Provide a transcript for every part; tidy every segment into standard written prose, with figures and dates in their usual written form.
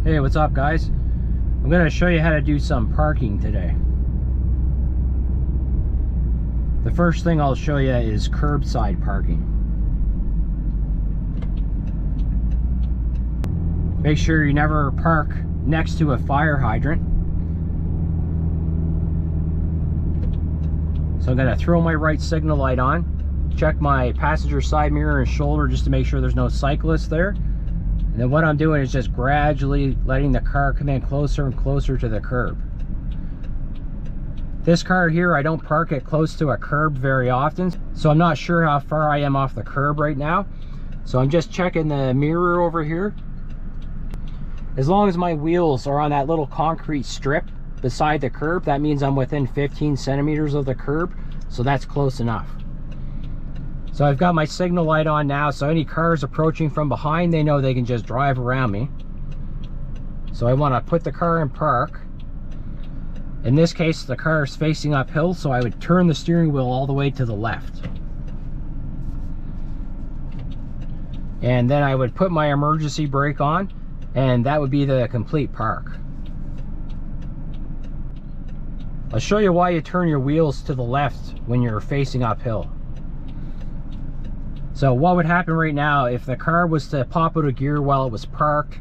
Hey, what's up guys? I'm going to show you how to do some parking today. The first thing I'll show you is curbside parking. Make sure you never park next to a fire hydrant. So I'm going to throw my right signal light on, check my passenger side mirror and shoulder just to make sure there's no cyclists there. And then what I'm doing is just gradually letting the car come in closer and closer to the curb. This car here, I don't park it close to a curb very often, so I'm not sure how far I am off the curb right now. So I'm just checking the mirror over here. As long as my wheels are on that little concrete strip beside the curb, that means I'm within 15 centimeters of the curb, so that's close enough. So I've got my signal light on now, so any cars approaching from behind, they know they can just drive around me. So I want to put the car in park. In this case, the car is facing uphill, so I would turn the steering wheel all the way to the left. And then I would put my emergency brake on, and that would be the complete park. I'll show you why you turn your wheels to the left when you're facing uphill. So what would happen right now if the car was to pop out of gear while it was parked,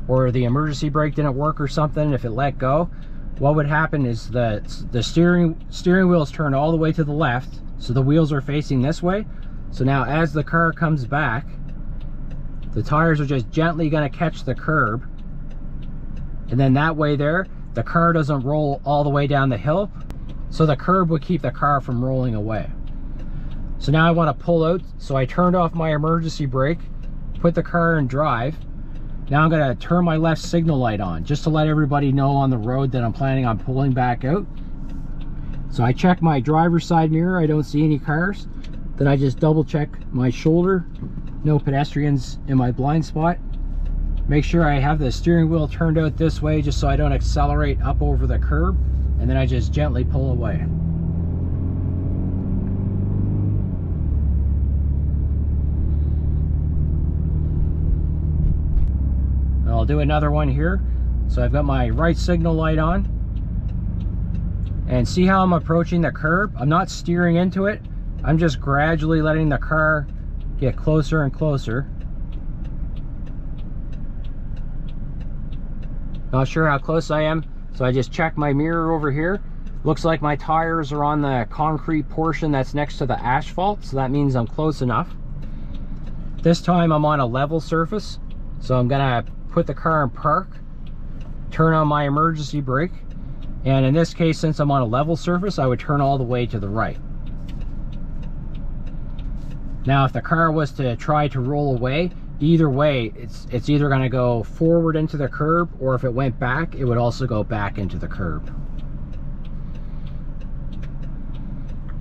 or the emergency brake didn't work or something, if it let go, what would happen is that the steering wheel is turned all the way to the left, so the wheels are facing this way. So now as the car comes back, the tires are just gently going to catch the curb, and then that way there, the car doesn't roll all the way down the hill, so the curb would keep the car from rolling away. So now I want to pull out, so I turned off my emergency brake, put the car in drive. Now I'm going to turn my left signal light on, just to let everybody know on the road that I'm planning on pulling back out. So I check my driver's side mirror, I don't see any cars. Then I just double check my shoulder, no pedestrians in my blind spot. Make sure I have the steering wheel turned out this way just so I don't accelerate up over the curb, and then I just gently pull away. I'll do another one here. So I've got my right signal light on, and see how I'm approaching the curb? I'm not steering into it, I'm just gradually letting the car get closer and closer. Not sure how close I am, so I just check my mirror over here. Looks like my tires are on the concrete portion that's next to the asphalt, so that means I'm close enough. This time I'm on a level surface, so I'm gonna put the car in park, turn on my emergency brake, and in this case, since I'm on a level surface, I would turn all the way to the right. Now if the car was to try to roll away, either way, it's either going to go forward into the curb, or if it went back, it would also go back into the curb.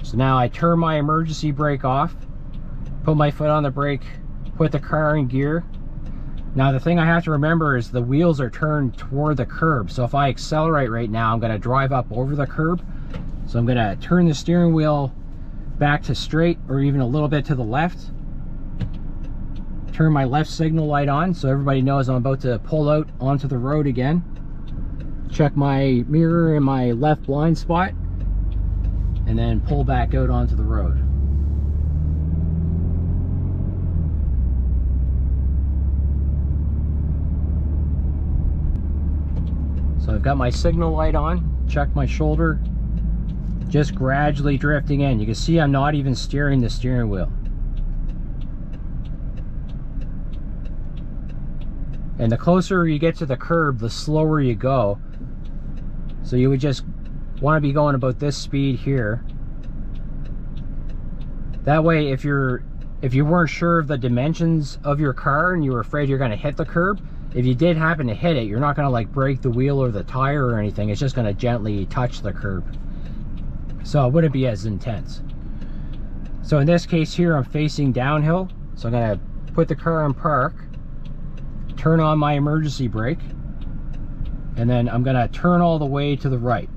So now I turn my emergency brake off, put my foot on the brake, put the car in gear. Now the thing I have to remember is the wheels are turned toward the curb, so if I accelerate right now, I'm going to drive up over the curb. So I'm going to turn the steering wheel back to straight, or even a little bit to the left. Turn my left signal light on so everybody knows I'm about to pull out onto the road again. Check my mirror in my left blind spot, and then pull back out onto the road. So I've got my signal light on, check my shoulder, just gradually drifting in. You can see I'm not even steering the steering wheel. And the closer you get to the curb, the slower you go. So you would just want to be going about this speed here. That way, if you weren't sure of the dimensions of your car and you were afraid you're going to hit the curb, if you did happen to hit it, you're not going to like break the wheel or the tire or anything. It's just going to gently touch the curb. So it wouldn't be as intense. So in this case here, I'm facing downhill. So I'm going to put the car in park, turn on my emergency brake, and then I'm going to turn all the way to the right.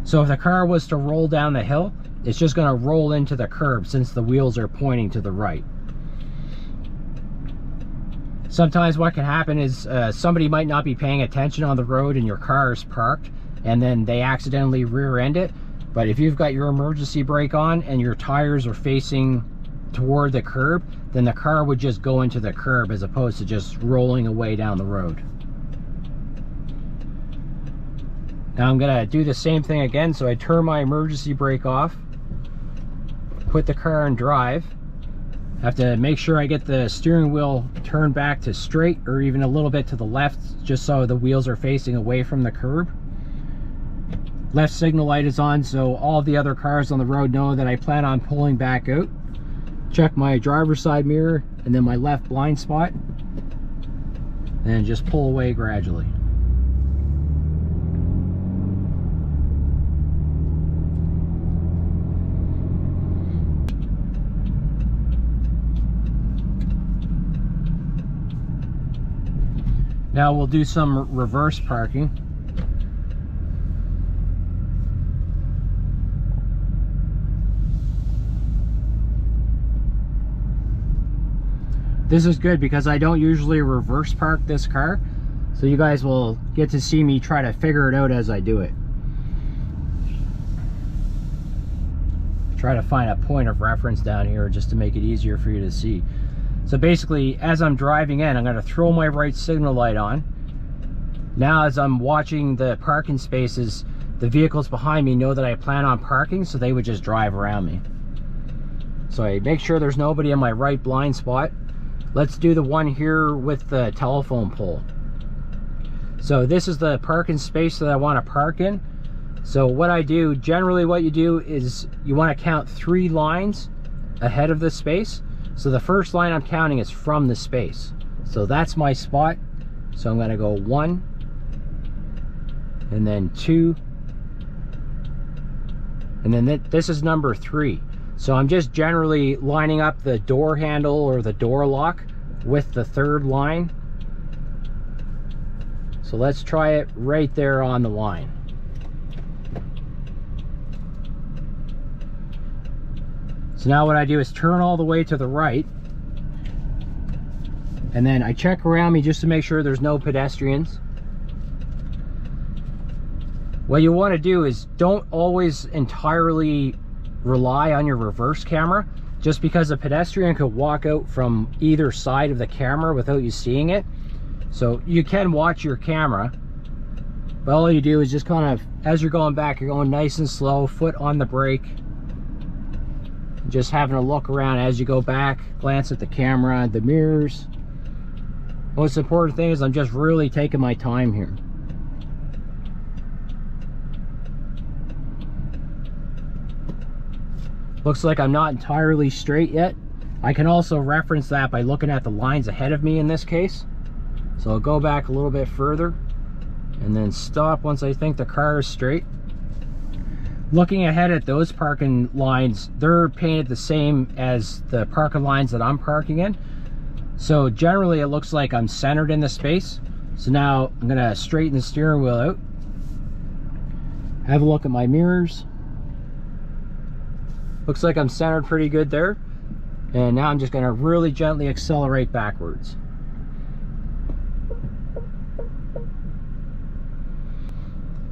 So if the car was to roll down the hill, it's just going to roll into the curb since the wheels are pointing to the right. Sometimes what can happen is somebody might not be paying attention on the road and your car is parked, and then they accidentally rear end it. But if you've got your emergency brake on and your tires are facing toward the curb, then the car would just go into the curb as opposed to just rolling away down the road. Now I'm gonna do the same thing again. So I turn my emergency brake off, put the car in drive. I have to make sure I get the steering wheel turned back to straight or even a little bit to the left, just so the wheels are facing away from the curb. Left signal light is on, so all the other cars on the road know that I plan on pulling back out. Check my driver's side mirror and then my left blind spot, and just pull away gradually. Now we'll do some reverse parking. This is good because I don't usually reverse park this car, so you guys will get to see me try to figure it out as I do it. Try to find a point of reference down here just to make it easier for you to see. So basically, as I'm driving in, I'm going to throw my right signal light on. Now as I'm watching the parking spaces, the vehicles behind me know that I plan on parking, so they would just drive around me. So I make sure there's nobody in my right blind spot. Let's do the one here with the telephone pole. So this is the parking space that I want to park in. So what I do, generally what you do is you want to count 3 lines ahead of the space. So the first line I'm counting is from the space. So that's my spot. So I'm going to go 1, and then 2, and then this is number 3. So I'm just generally lining up the door handle or the door lock with the 3rd line. So let's try it right there on the line. So now what I do is turn all the way to the right, and then I check around me just to make sure there's no pedestrians. What you want to do is don't always entirely rely on your reverse camera, just because a pedestrian could walk out from either side of the camera without you seeing it. So you can watch your camera, but all you do is just kind of, as you're going back, you're going nice and slow, foot on the brake, just having a look around as you go back, glance at the camera, the mirrors. Most important thing is I'm just really taking my time here. Looks like I'm not entirely straight yet. I can also reference that by looking at the lines ahead of me in this case. So I'll go back a little bit further and then stop once I think the car is straight. Looking ahead at those parking lines, they're painted the same as the parking lines that I'm parking in. So generally it looks like I'm centered in the space. So now I'm gonna straighten the steering wheel out. Have a look at my mirrors. Looks like I'm centered pretty good there. And now I'm just gonna really gently accelerate backwards.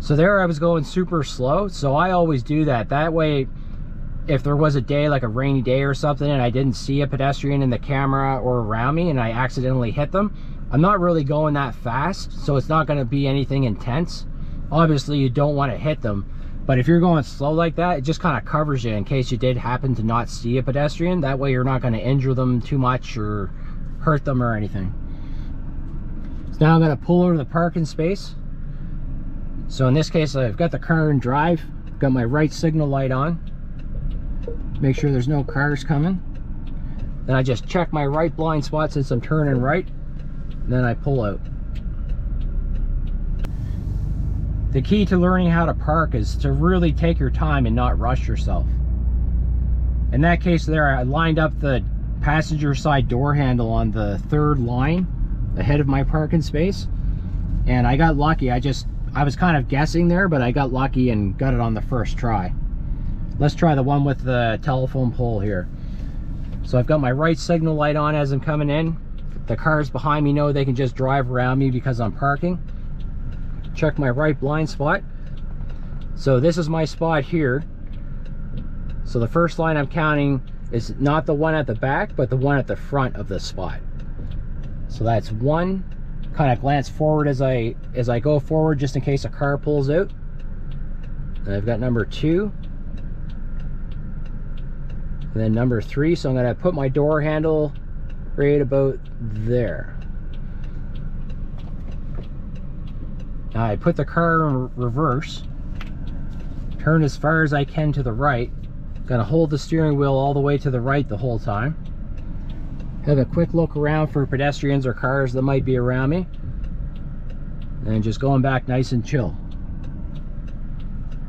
So there I was going super slow, so I always do that. That way, if there was a day, like a rainy day or something, and I didn't see a pedestrian in the camera or around me and I accidentally hit them, I'm not really going that fast, so it's not gonna be anything intense. Obviously you don't wanna hit them, but if you're going slow like that, it just kind of covers you in case you did happen to not see a pedestrian. That way you're not gonna injure them too much or hurt them or anything. So now I'm gonna pull over the parking space. So in this case, I've got the car in drive, got my right signal light on, make sure there's no cars coming. Then I just check my right blind spot since I'm turning right, and then I pull out. The key to learning how to park is to really take your time and not rush yourself. In that case there, I lined up the passenger side door handle on the 3rd line ahead of my parking space, and I got lucky. I was kind of guessing there, but I got lucky and got it on the first try. Let's try the one with the telephone pole here. So I've got my right signal light on as I'm coming in. the cars behind me know they can just drive around me because I'm parking. Check my right blind spot. So this is my spot here. So the first line I'm counting is not the one at the back, but the one at the front of the spot. So that's one. Kind of glance forward as I go forward, just in case a car pulls out. And I've got number 2. And then number 3. So I'm going to put my door handle right about there. Now I put the car in reverse. Turn as far as I can to the right. Gonna hold the steering wheel all the way to the right the whole time. Have a quick look around for pedestrians or cars that might be around me. And just going back nice and chill.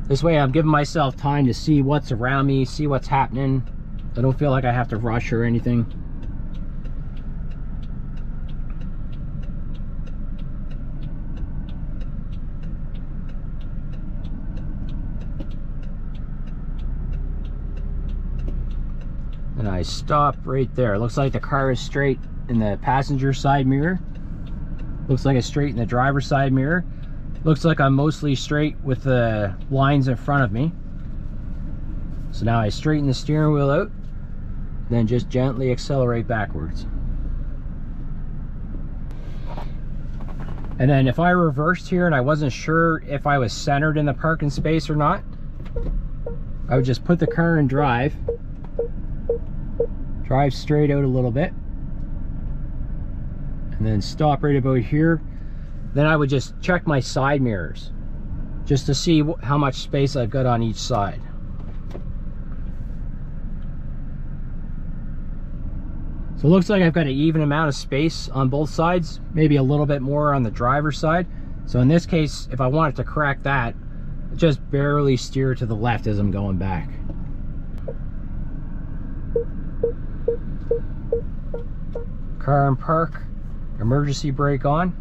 This way I'm giving myself time to see what's around me, see what's happening. I don't feel like I have to rush or anything. And I stop right there. Looks like the car is straight in the passenger side mirror. Looks like it's straight in the driver's side mirror. Looks like I'm mostly straight with the lines in front of me. So now I straighten the steering wheel out, then just gently accelerate backwards. And then if I reversed here and I wasn't sure if I was centered in the parking space or not, I would just put the car in drive straight out a little bit, and then stop right about here. Then I would just check my side mirrors just to see how much space I've got on each side. So it looks like I've got an even amount of space on both sides, maybe a little bit more on the driver's side. So in this case, if I wanted to correct that, just barely steer to the left as I'm going back. Car in park, emergency brake on.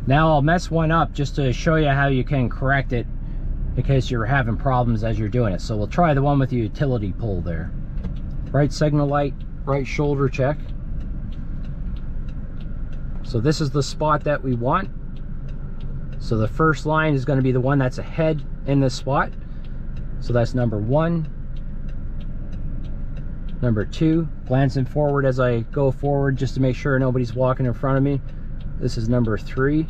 Now I'll mess one up just to show you how you can correct it in case you're having problems as you're doing it. So we'll try the one with the utility pole there. Right signal light, right shoulder check. So this is the spot that we want. So the first line is going to be the one that's ahead in this spot. So that's number 1. Number 2, glancing forward as I go forward just to make sure nobody's walking in front of me. This is number 3.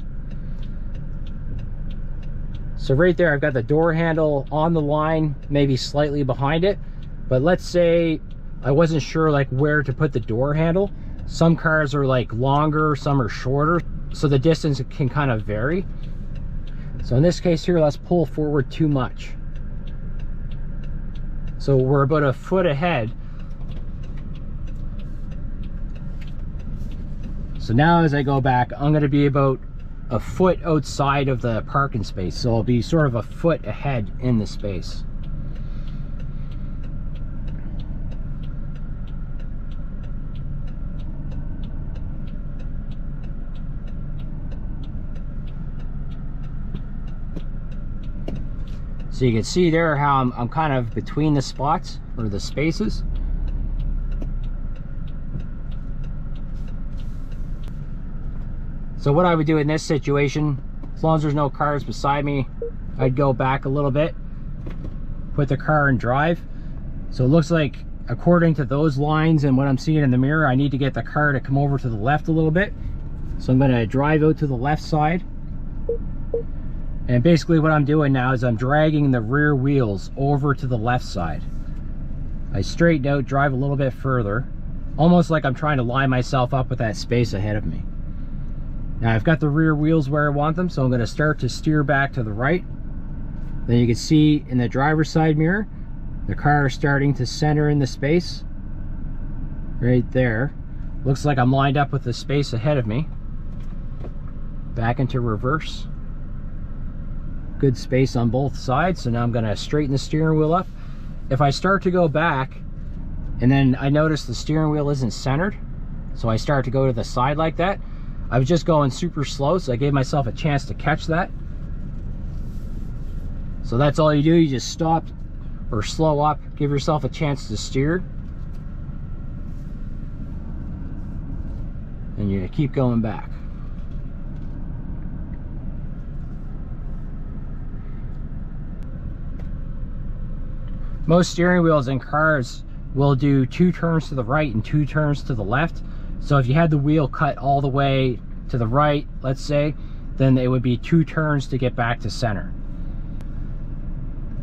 So right there I've got the door handle on the line, maybe slightly behind it. But let's say I wasn't sure like where to put the door handle. Some cars are like longer, some are shorter, so the distance can kind of vary. So in this case here, let's pull forward too much. So we're about a foot ahead. So now as I go back, I'm going to be about a foot outside of the parking space. So I'll be sort of a foot ahead in the space. So you can see there how I'm kind of between the spots, or the spaces. So what I would do in this situation, as long as there's no cars beside me, I'd go back a little bit, put the car in drive. So it looks like, according to those lines and what I'm seeing in the mirror, I need to get the car to come over to the left a little bit. So I'm going to drive out to the left side. And basically what I'm doing now is I'm dragging the rear wheels over to the left side. I straighten out, drive a little bit further, almost like I'm trying to line myself up with that space ahead of me. Now I've got the rear wheels where I want them, so I'm going to start to steer back to the right. Then you can see in the driver's side mirror, the car is starting to center in the space. Right there. Looks like I'm lined up with the space ahead of me. Back into reverse. Good space on both sides, so now I'm going to straighten the steering wheel up. If I start to go back and then I notice the steering wheel isn't centered, So I start to go to the side like that. I was just going super slow, so I gave myself a chance to catch that. So that's all you do, you just stop or slow up, give yourself a chance to steer. And you keep going back. Most steering wheels in cars will do 2 turns to the right and 2 turns to the left. So if you had the wheel cut all the way to the right, let's say, then it would be 2 turns to get back to center.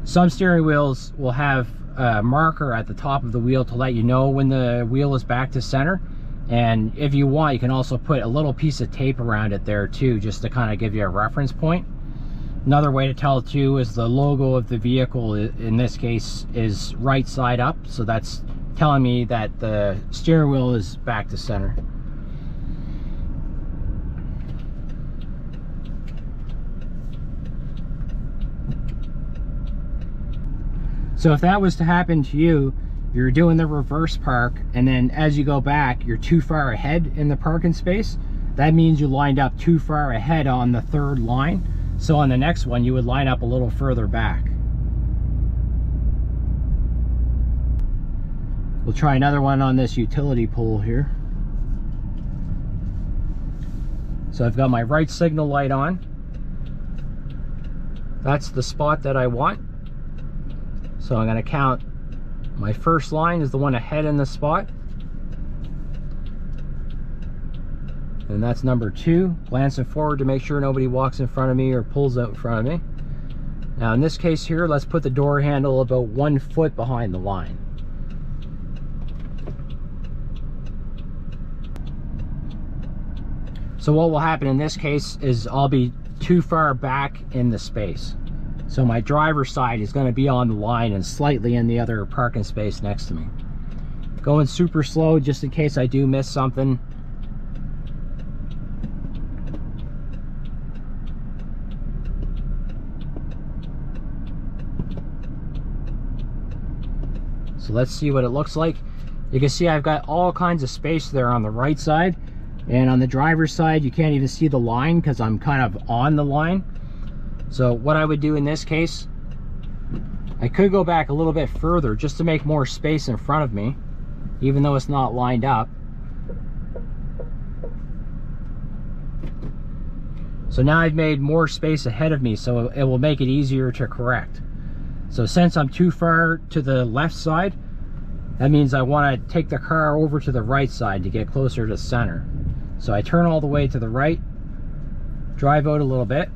Some steering wheels will have a marker at the top of the wheel to let you know when the wheel is back to center. And if you want, you can also put a little piece of tape around it there too, just to kind of give you a reference point. Another way to tell too is the logo of the vehicle, in this case, is right side up. So that's telling me that the steering wheel is back to center. So if that was to happen to you, you're doing the reverse park, and then as you go back, you're too far ahead in the parking space. That means you lined up too far ahead on the 3rd line. So on the next one, you would line up a little further back. We'll try another one on this utility pole here. So I've got my right signal light on. That's the spot that I want. So I'm going to count. My first line is the one ahead in the spot. And that's number 2, glancing forward to make sure nobody walks in front of me or pulls out in front of me. Now in this case here, let's put the door handle about 1 foot behind the line. So what will happen in this case is I'll be too far back in the space. So my driver's side is going to be on the line and slightly in the other parking space next to me. Going super slow just in case I do miss something. So let's see what it looks like. You can see I've got all kinds of space there on the right side, and on the driver's side you can't even see the line because I'm kind of on the line. So what I would do in this case, I could go back a little bit further just to make more space in front of me, even though it's not lined up. So now I've made more space ahead of me, so it will make it easier to correct. So since I'm too far to the left side, that means I want to take the car over to the right side to get closer to center. So I turn all the way to the right, drive out a little bit,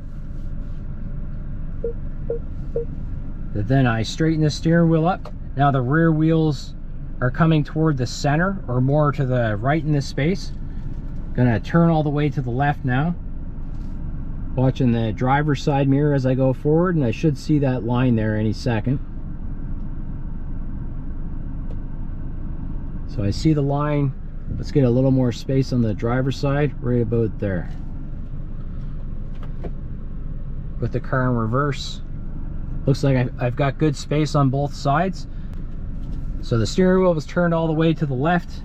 then I straighten the steering wheel up. Now the rear wheels are coming toward the center or more to the right in this space. Gonna turn all the way to the left now. Watching the driver's side mirror as I go forward, and I should see that line there any second. So I see the line. Let's get a little more space on the driver's side, right about there. Put the car in reverse. Looks like I've got good space on both sides. So the steering wheel was turned all the way to the left.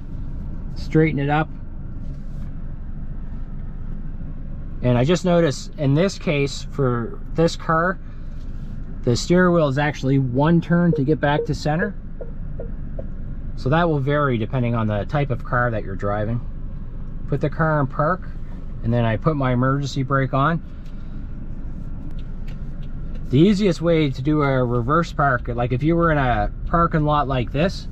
Straighten it up. And I just noticed in this case, for this car, the steering wheel is actually 1 turn to get back to center. So that will vary depending on the type of car that you're driving. Put the car in park, and then I put my emergency brake on. The easiest way to do a reverse park, like if you were in a parking lot like this,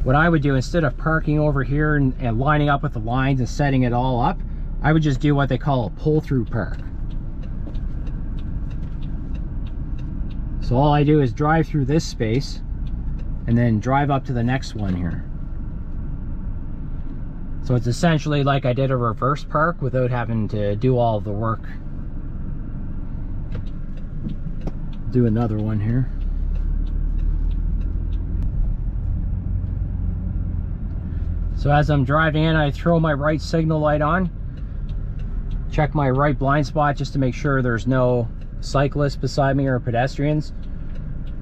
what I would do, instead of parking over here and lining up with the lines and setting it all up, I would just do what they call a pull-through park. So all I do is drive through this space and then drive up to the next one here. So it's essentially like I did a reverse park without having to do all of the work. Do another one here. So as I'm driving in, I throw my right signal light on. Check my right blind spot just to make sure there's no cyclists beside me or pedestrians.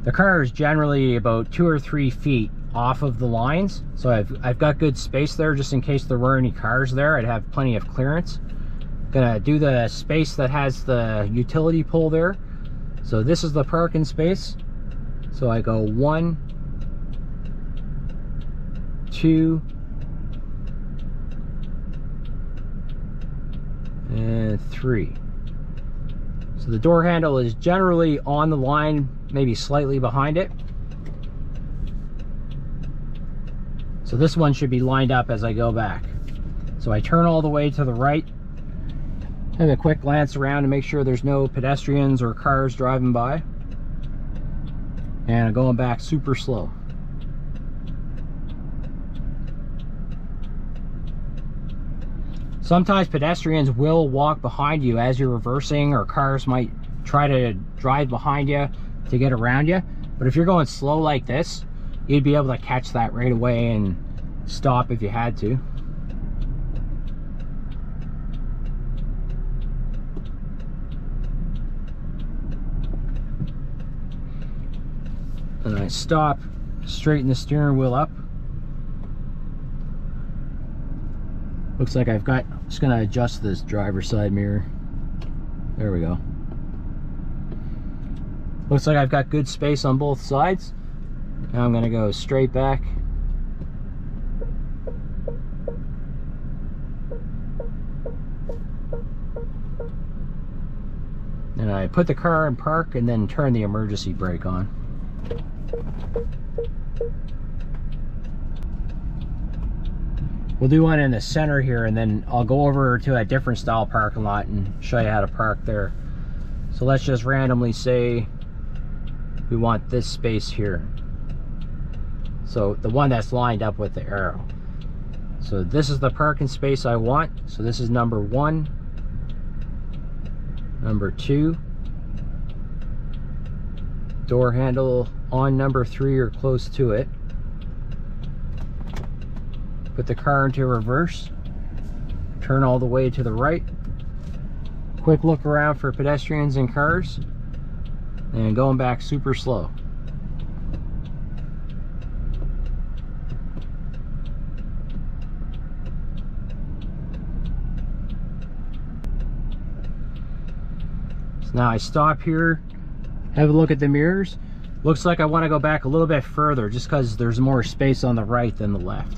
The car is generally about 2 or 3 feet off of the lines, so I've got good space there just in case there were any cars there. I'd have plenty of clearance. Gonna do the space that has the utility pole there. So this is the parking space. So I go 1, 2, and 3. So the door handle is generally on the line, maybe slightly behind it. So this one should be lined up as I go back. So I turn all the way to the right, have a quick glance around to make sure there's no pedestrians or cars driving by, and I'm going back super slow. Sometimes pedestrians will walk behind you as you're reversing, or cars might try to drive behind you to get around you. But if you're going slow like this, you'd be able to catch that right away and stop if you had to. And I stop, straighten the steering wheel up. Looks like I've got, just gonna adjust this driver's side mirror. There we go. Looks like I've got good space on both sides. Now I'm gonna go straight back. And I put the car in park and then turn the emergency brake on. We'll do one in the center here, and then I'll go over to a different style parking lot and show you how to park there. So let's just randomly say we want this space here. So the one that's lined up with the arrow. So this is the parking space I want. So this is number 1, number 2, door handle on number 3 or close to it. Put the car into reverse, turn all the way to the right, quick look around for pedestrians and cars, and going back super slow. So now I stop here, have a look at the mirrors. Looks like I want to go back a little bit further just because there's more space on the right than the left.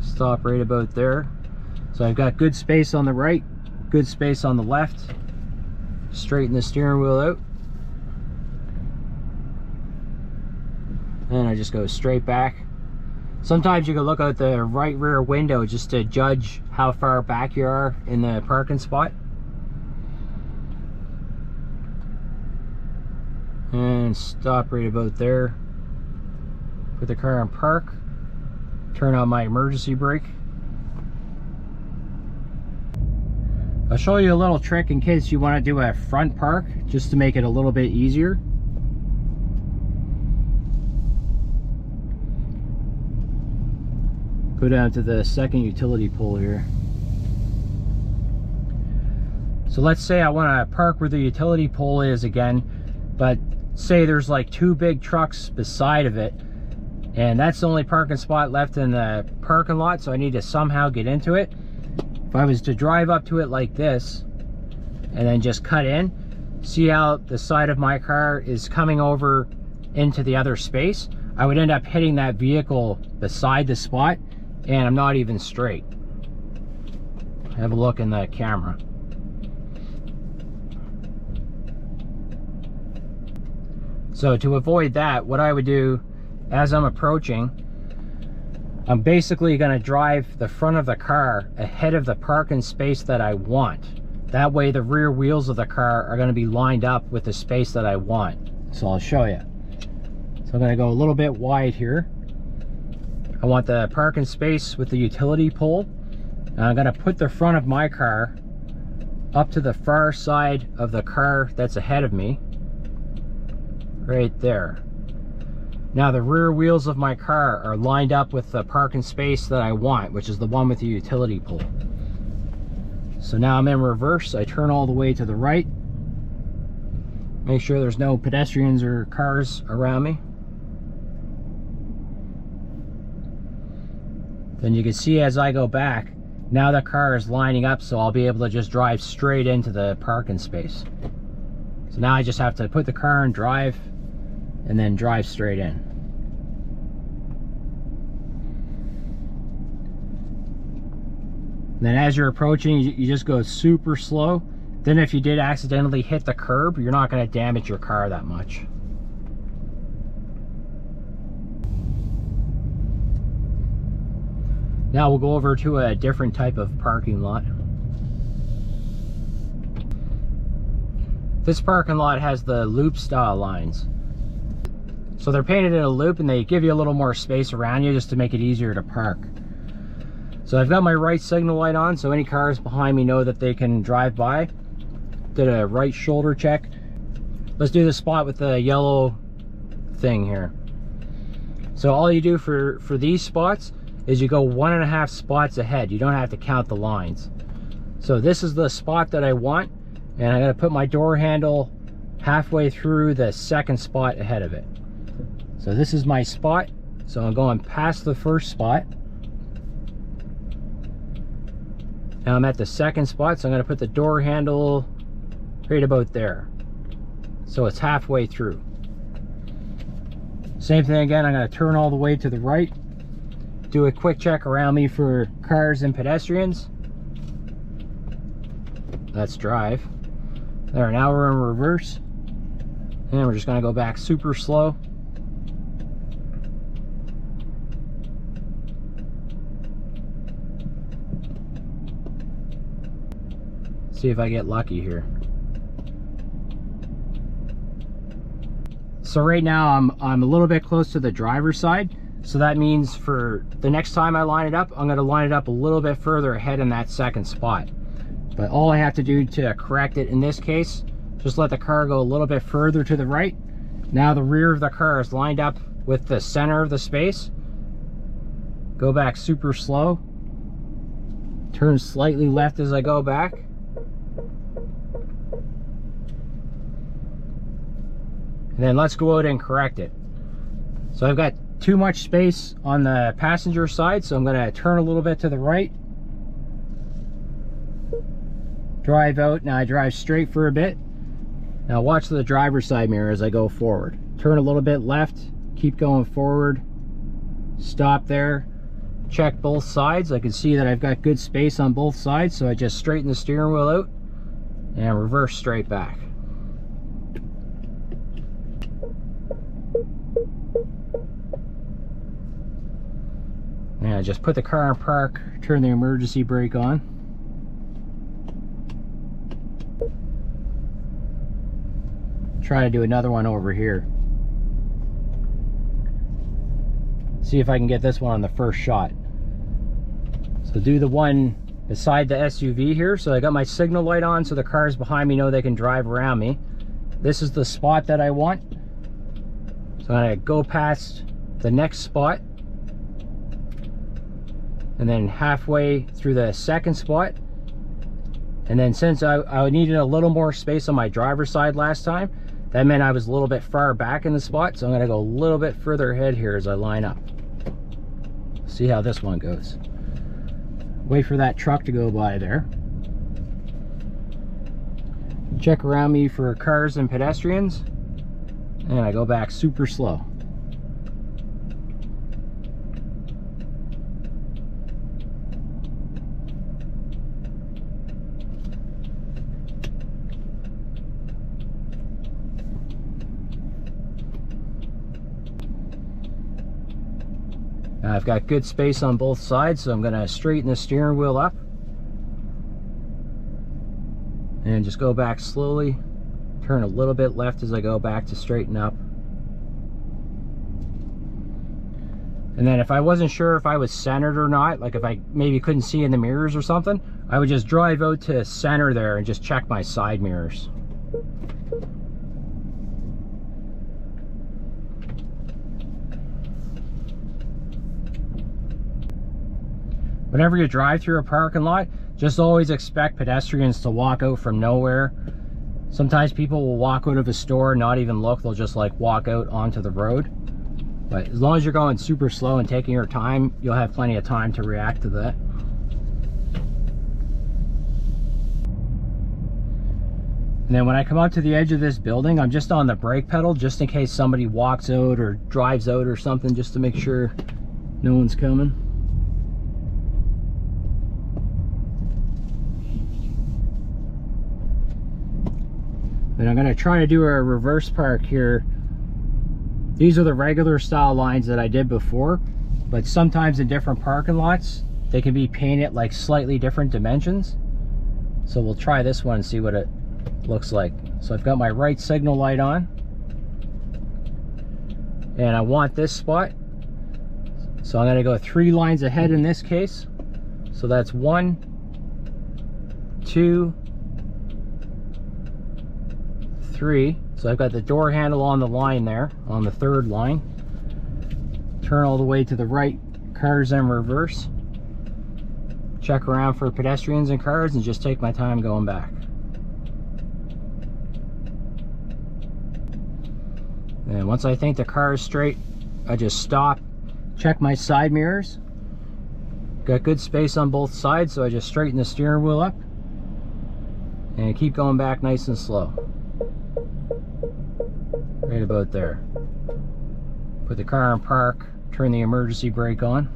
Stop right about there. So I've got good space on the right, good space on the left. Straighten the steering wheel out. And I just go straight back. Sometimes you can look out the right rear window just to judge how far back you are in the parking spot. And stop right about there. Put the car in park. Turn on my emergency brake. I'll show you a little trick in case you want to do a front park, just to make it a little bit easier. Go down to the second utility pole here. So let's say I want to park where the utility pole is again, but say there's like 2 big trucks beside of it, and that's the only parking spot left in the parking lot, so I need to somehow get into it. If I was to drive up to it like this and then just cut in, see how the side of my car is coming over into the other space? I would end up hitting that vehicle beside the spot, and I'm not even straight. Have a look in the camera. So to avoid that, what I would do as I'm approaching, I'm basically going to drive the front of the car ahead of the parking space that I want. That way the rear wheels of the car are going to be lined up with the space that I want. So I'll show you. So I'm going to go a little bit wide here. I want the parking space with the utility pole. And I'm going to put the front of my car up to the far side of the car that's ahead of me. Right there. Now the rear wheels of my car are lined up with the parking space that I want, which is the one with the utility pole. So now I'm in reverse. I turn all the way to the right. Make sure there's no pedestrians or cars around me. Then you can see as I go back, now the car is lining up, so I'll be able to just drive straight into the parking space. So now I just have to put the car in drive and then drive straight in. And then as you're approaching, you just go super slow. Then if you did accidentally hit the curb, you're not going to damage your car that much. Now we'll go over to a different type of parking lot. This parking lot has the loop style lines. So they're painted in a loop and they give you a little more space around you just to make it easier to park. So I've got my right signal light on, so any cars behind me know that they can drive by. Did a right shoulder check. Let's do the spot with the yellow thing here. So all you do for these spots is you go 1.5 spots ahead. You don't have to count the lines. So this is the spot that I want, and I'm going to put my door handle halfway through the second spot ahead of it. So this is my spot, so I'm going past the first spot. Now I'm at the second spot, so I'm going to put the door handle right about there. So it's halfway through. Same thing again, I'm going to turn all the way to the right. Do a quick check around me for cars and pedestrians. Let's drive. There, now we're in reverse. And we're just going to go back super slow. See if I get lucky here. So right now I'm a little bit close to the driver's side. So that means for the next time I line it up, I'm going to line it up a little bit further ahead in that second spot. But all I have to do to correct it in this case, just let the car go a little bit further to the right. Now the rear of the car is lined up with the center of the space. Go back super slow. Turn slightly left as I go back. And then let's go out and correct it. So I've got too much space on the passenger side, so I'm going to turn a little bit to the right. Drive out. Now I drive straight for a bit. Now watch the driver's side mirror as I go forward. Turn a little bit left, keep going forward, stop there, check both sides. I can see that I've got good space on both sides, so I just straighten the steering wheel out and reverse straight back. And just put the car in park, turn the emergency brake on. Try to do another one over here. See if I can get this one on the first shot. So do the one beside the SUV here. So I got my signal light on so the cars behind me know they can drive around me. This is the spot that I want. So I'm going to go past the next spot. And then halfway through the second spot. And then since I needed a little more space on my driver's side last time, that meant I was a little bit far back in the spot, so I'm going to go a little bit further ahead here as I line up. See how this one goes. Wait for that truck to go by there. Check around me for cars and pedestrians, and I go back super slow. I've got good space on both sides, so I'm going to straighten the steering wheel up and just go back slowly. Turn a little bit left as I go back to straighten up. And then if I wasn't sure if I was centered or not, like if I maybe couldn't see in the mirrors or something, I would just drive out to center there and just check my side mirrors. Whenever you drive through a parking lot, just always expect pedestrians to walk out from nowhere. Sometimes people will walk out of a store and not even look, they'll just like walk out onto the road. But as long as you're going super slow and taking your time, you'll have plenty of time to react to that. And then when I come up to the edge of this building, I'm just on the brake pedal just in case somebody walks out or drives out or something, just to make sure no one's coming. Then I'm going to try to do a reverse park here. These are the regular style lines that I did before, but sometimes in different parking lots, they can be painted like slightly different dimensions. So we'll try this one and see what it looks like. So I've got my right signal light on, and I want this spot. So I'm going to go 3 lines ahead in this case. So that's 1, 2, 3. So I've got the door handle on the line there, on the 3rd line. Turn all the way to the right, cars in reverse. Check around for pedestrians and cars and just take my time going back. And once I think the car is straight, I just stop, check my side mirrors. Got good space on both sides, so I just straighten the steering wheel up and keep going back nice and slow. Right about there. Put the car in park, turn the emergency brake on.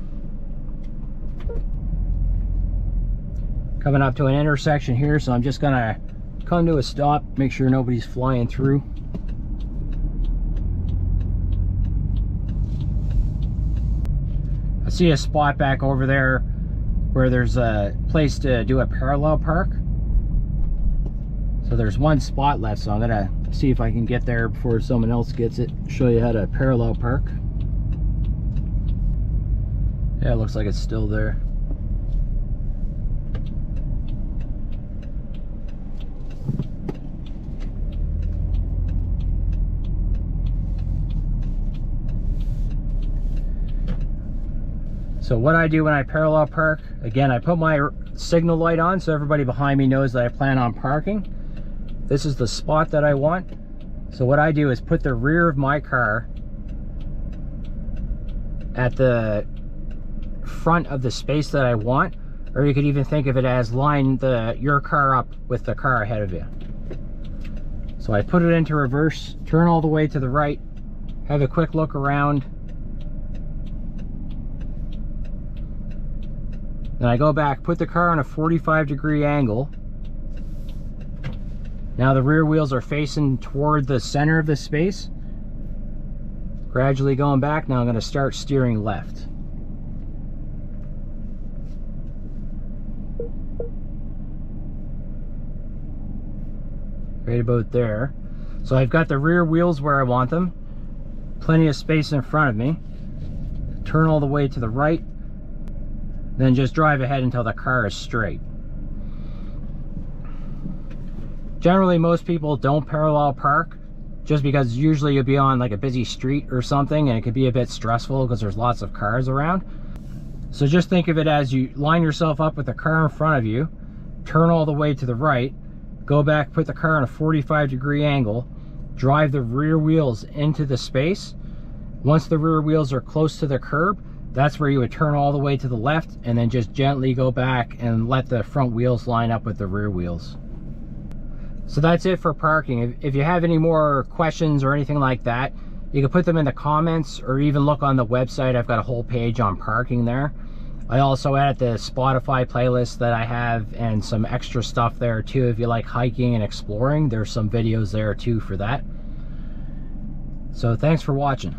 Coming up to an intersection here, so I'm just gonna come to a stop, make sure nobody's flying through. I see a spot back over there where there's a place to do a parallel park. So there's one spot left, so I'm gonna see if I can get there before someone else gets it. Show you how to parallel park. Yeah, it looks like it's still there. So what I do when I parallel park, again, I put my signal light on so everybody behind me knows that I plan on parking. This is the spot that I want. So what I do is put the rear of my car at the front of the space that I want, or you could even think of it as line your car up with the car ahead of you. So I put it into reverse, turn all the way to the right, have a quick look around. Then I go back, put the car on a 45-degree angle. Now the rear wheels are facing toward the center of the space. Gradually going back, now I'm going to start steering left. Right about there. So I've got the rear wheels where I want them. Plenty of space in front of me. Turn all the way to the right. Then just drive ahead until the car is straight. Generally, most people don't parallel park just because usually you'll be on like a busy street or something and it could be a bit stressful because there's lots of cars around. So just think of it as you line yourself up with the car in front of you, turn all the way to the right, go back, put the car on a 45-degree angle, drive the rear wheels into the space. Once the rear wheels are close to the curb, that's where you would turn all the way to the left and then just gently go back and let the front wheels line up with the rear wheels. So that's it for parking. If you have any more questions or anything like that, you can put them in the comments or even look on the website. I've got a whole page on parking there. I also added the Spotify playlist that I have and some extra stuff there too. If you like hiking and exploring, there's some videos there too for that. So thanks for watching.